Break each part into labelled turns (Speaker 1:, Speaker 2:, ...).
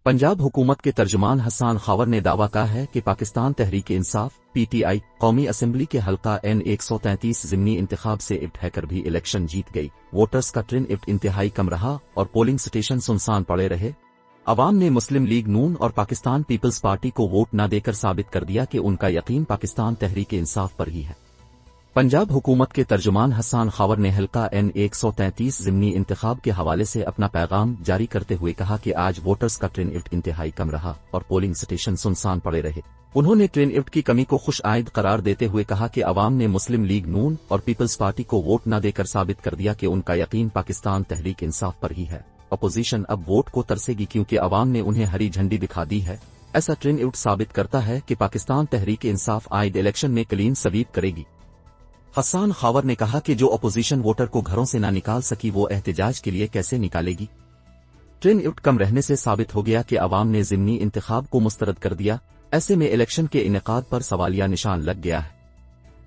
Speaker 1: पंजाब हुकूमत के तर्जुमान हसन खावर ने दावा कहा है कि पाकिस्तान तहरीक इंसाफ (पीटीआई) कौमी असेंबली के हल्का N133 ज़िमनी इंतखाब से इफ्ट हैकर भी इलेक्शन जीत गई। वोटर्स का ट्रेन इफ्ट इंतहाई कम रहा और पोलिंग स्टेशन सुनसान पड़े रहे। अवाम ने मुस्लिम लीग नून और पाकिस्तान पीपल्स पार्टी को वोट न देकर साबित कर दिया कि उनका यकीन पाकिस्तान तहरीक इंसाफ पर ही है। पंजाब हुकूमत के तर्जुमान हसन खावर ने हल्का N133 ज़िमनी इंतखाब के हवाले से अपना पैगाम जारी करते हुए कहा कि आज वोटर्स का ट्रेन इफ्ट इंतहाई कम रहा और पोलिंग स्टेशन सुनसान पड़े रहे। उन्होंने ट्रेन इफ्ट की कमी को खुश आइद करार देते हुए कहा कि अवाम ने मुस्लिम लीग नून और पीपल्स पार्टी को वोट न देकर साबित कर दिया कि उनका यकीन पाकिस्तान तहरीक इंसाफ पर ही है। अपोजिशन अब वोट को तरसेगी क्योंकि अवाम ने उन्हें हरी झंडी दिखा दी है। ऐसा ट्रेन इफ्ट साबित करता है कि पाकिस्तान तहरीक इंसाफ आइद इलेक्शन में क्लीन स्वीप करेगी। हसन खावर ने कहा कि जो अपोजिशन वोटर को घरों से ना निकाल सकी वो एहतजाज के लिए कैसे निकालेगी। ट्रेन इफ्ट कम रहने से साबित हो गया कि अवाम ने ज़िमनी इंतखाब को मुस्तरद कर दिया। ऐसे में इलेक्शन के इनेकाद पर सवालिया निशान लग गया है।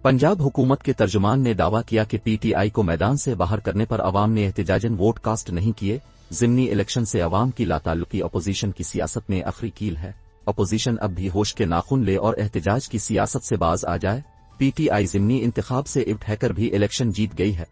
Speaker 1: पंजाब हुकूमत के तर्जुमान ने दावा किया कि पीटीआई को मैदान से बाहर करने पर अवाम ने एहतजाजन वोट कास्ट नहीं किए। ज़िमनी इलेक्शन से अवाम की लाताल्लुकी अपोजिशन की सियासत में आखिरी कील है। अपोजिशन अब भी होश के नाखून ले और एहतजाज की सियासत से बाज आ जाए। पीटीआई ज़िमनी इंतखाब से इफ्ट हैकर भी इलेक्शन जीत गई है।